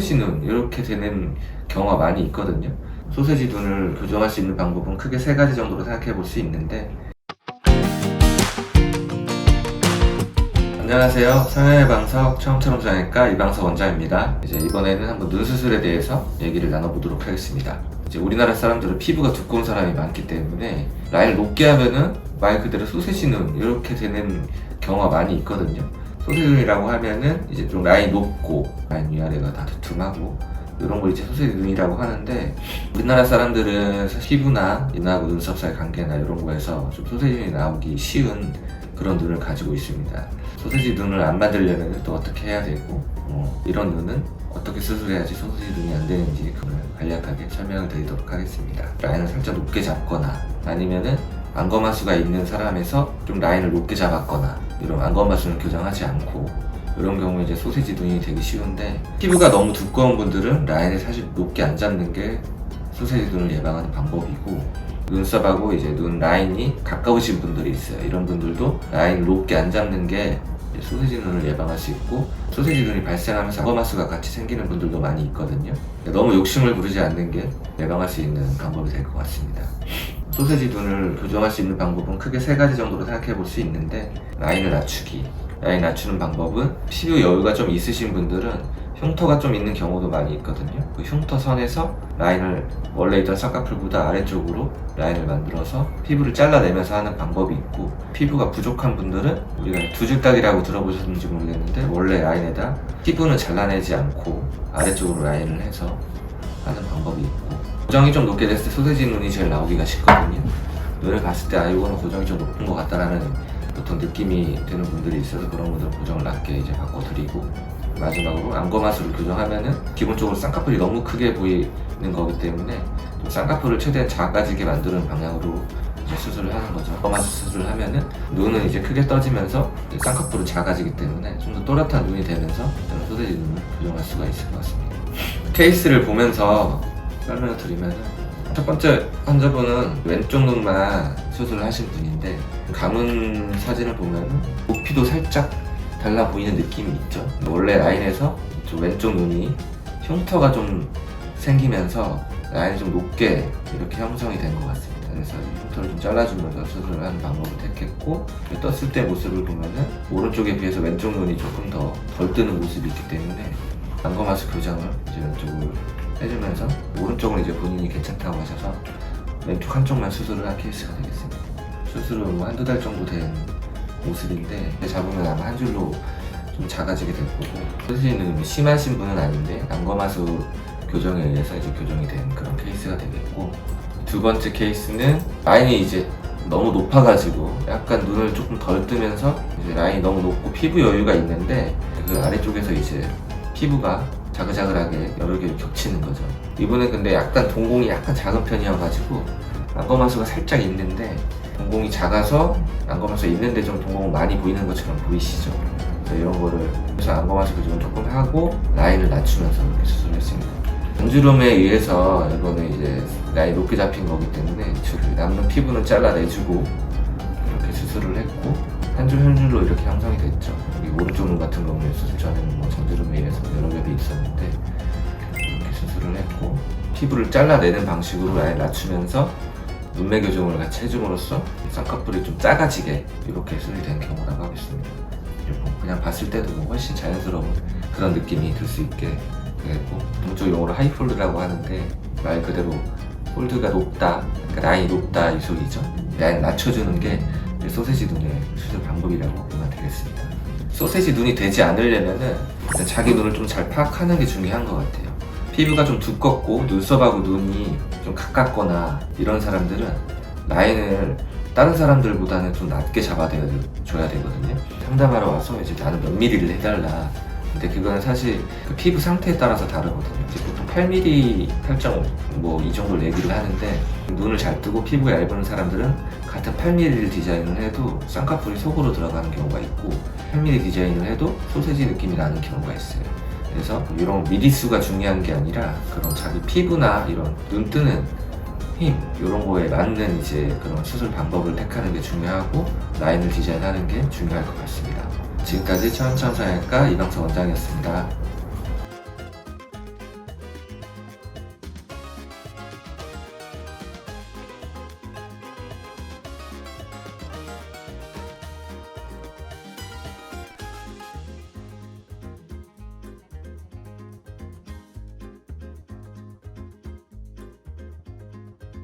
소세지 눈 이렇게 되는 경우가 많이 있거든요. 소세지 눈을 교정할 수 있는 방법은 크게 3가지 정도로 생각해 볼 수 있는데, 안녕하세요. 성형외방석 처음처럼 성형외과 이방석 원장입니다. 이제 이번에는 한번 눈 수술에 대해서 얘기를 나눠보도록 하겠습니다. 이제 우리나라 사람들은 피부가 두꺼운 사람이 많기 때문에 라인을 높게 하면은 말 그대로 소세지 눈 이렇게 되는 경우가 많이 있거든요. 소세지 눈이라고 하면은 이제 좀 라인이 높고 라인 위아래가 다 두툼하고 이런 걸 이제 소세지 눈이라고 하는데, 우리나라 사람들은 피부나 눈하고 눈썹 사이 관계나 이런 거에서 좀 소세지 눈이 나오기 쉬운 그런 눈을 가지고 있습니다. 소세지 눈을 안 만들려면 또 어떻게 해야 되고, 이런 눈은 어떻게 수술해야지 소세지 눈이 안 되는지 그걸 간략하게 설명을 드리도록 하겠습니다. 라인을 살짝 높게 잡거나 아니면은 안검하수가 있는 사람에서 좀 라인을 높게 잡았거나, 이런 안검하수는 교정하지 않고 이런 경우에 이제 소세지 눈이 되기 쉬운데, 피부가 너무 두꺼운 분들은 라인을 사실 높게 안 잡는 게 소세지 눈을 예방하는 방법이고, 눈썹하고 이제 눈 라인이 가까우신 분들이 있어요. 이런 분들도 라인을 높게 안 잡는 게 소세지 눈을 예방할 수 있고, 소세지 눈이 발생하면서 안검하수가 같이 생기는 분들도 많이 있거든요. 너무 욕심을 부리지 않는 게 예방할 수 있는 방법이 될 것 같습니다. 소세지 눈을 교정할 수 있는 방법은 크게 3가지 정도로 생각해 볼 수 있는데, 라인을 낮추기. 라인 낮추는 방법은 피부 여유가 좀 있으신 분들은 흉터가 좀 있는 경우도 많이 있거든요. 그 흉터 선에서 라인을 원래 있던 쌍꺼풀보다 아래쪽으로 라인을 만들어서 피부를 잘라내면서 하는 방법이 있고, 피부가 부족한 분들은 우리가 두줄딱이라고 들어보셨는지 모르겠는데, 원래 라인에다 피부는 잘라내지 않고 아래쪽으로 라인을 해서 하는 방법이 있고, 고정이 좀 높게 됐을 때 소세지 눈이 제일 나오기가 쉽거든요. 눈을 봤을 때 이거는 고정이 좀 높은 것 같다라는 보통 느낌이 드는 분들이 있어서 그런 분들은 고정을 낮게 이제 바꿔드리고, 마지막으로 안검하수를 교정하면은 기본적으로 쌍꺼풀이 너무 크게 보이는 거기 때문에 좀 쌍꺼풀을 최대한 작아지게 만드는 방향으로 이제 수술을 하는 거죠. 안검하수 수술을 하면은 눈은 이제 크게 떠지면서 이제 쌍꺼풀은 작아지기 때문에 좀 더 또렷한 눈이 되면서 소세지 눈을 교정할 수가 있을 것 같습니다. 케이스를 보면서 설명을 드리면은, 첫 번째 환자분은 왼쪽 눈만 수술을 하신 분인데, 감은 사진을 보면은 높이도 살짝 달라 보이는 느낌이 있죠. 원래 라인에서 좀 왼쪽 눈이 흉터가 좀 생기면서 라인이 좀 높게 이렇게 형성이 된 것 같습니다. 그래서 흉터를 좀 잘라주면서 수술을 하는 방법을 택했고, 떴을 때 모습을 보면은 오른쪽에 비해서 왼쪽 눈이 조금 더 덜 뜨는 모습이 있기 때문에 안검하수 교정을 이제 왼쪽을 해주면서, 오른쪽은 이제 본인이 괜찮다고 하셔서 왼쪽 한쪽만 수술을 한 케이스가 되겠습니다. 수술은 뭐 1~2달 정도 된 모습인데, 잡으면 아마 한 줄로 좀 작아지게 될 거고, 소세지는 심하신 분은 아닌데 안검하수 교정에 의해서 이제 교정이 된 그런 케이스가 되겠고, 두 번째 케이스는 라인이 이제 너무 높아가지고 약간 눈을 조금 덜 뜨면서 이제 라인이 너무 높고 피부 여유가 있는데, 그 아래쪽에서 이제 피부가 자글자글하게 여러 개 겹치는 거죠. 이분은 근데 약간 동공이 약간 작은 편이어가지고 안검하수가 살짝 있는데, 동공이 작아서 안검하수가 있는데 좀 동공이 많이 보이는 것처럼 보이시죠? 이런 거를 그래서 안검하수 교정을 조금 하고 라인을 낮추면서 이렇게 수술을 했습니다. 전주름에 의해서 이거는 이제 라인이 높게 잡힌 거기 때문에 남는 피부는 잘라내주고 이렇게 수술을 했고, 한 줄 한 줄로 이렇게 형성이 됐죠. 여기 오른쪽 눈 같은 경우는 수술 전에는 뭐 전주름에 의해서 여러 겹이 있었는데 이렇게 수술을 했고, 피부를 잘라내는 방식으로 라인을 낮추면서 눈매 교정을 같이 해줌으로써 쌍꺼풀이 좀 작아지게 이렇게 수술이 된 경우라고 하겠습니다. 그냥 봤을 때도 뭐 훨씬 자연스러운 그런 느낌이 들 수 있게 되고, 동쪽 용어로 하이폴드라고 하는데 말 그대로 폴드가 높다, 그러니까 라인이 높다 이 소리죠. 라인 낮춰주는 게 소세지 눈의 수술 방법이라고 보면 되겠습니다. 소세지 눈이 되지 않으려면은 자기 눈을 좀 잘 파악하는 게 중요한 것 같아요. 피부가 좀 두껍고 눈썹하고 눈이 좀 가깝거나 이런 사람들은 라인을 다른 사람들보다는 좀 낮게 잡아줘야 되거든요. 상담하러 와서 이제 나는 몇 미리를 해달라. 근데 그거는 사실 그 피부 상태에 따라서 다르거든요. 보통 8mm, 8.5 뭐 이 정도를 얘기를 하는데, 눈을 잘 뜨고 피부가 얇은 사람들은 같은 8mm를 디자인을 해도 쌍꺼풀이 속으로 들어가는 경우가 있고, 8mm 디자인을 해도 소세지 느낌이 나는 경우가 있어요. 그래서 이런 미리수가 중요한 게 아니라 그런 자기 피부나 이런 눈 뜨는 힘 이런 거에 맞는 이제 그런 수술 방법을 택하는 게 중요하고, 라인을 디자인하는 게 중요할 것 같습니다. 지금까지 처음처럼 성형외과 이방석 원장이었습니다.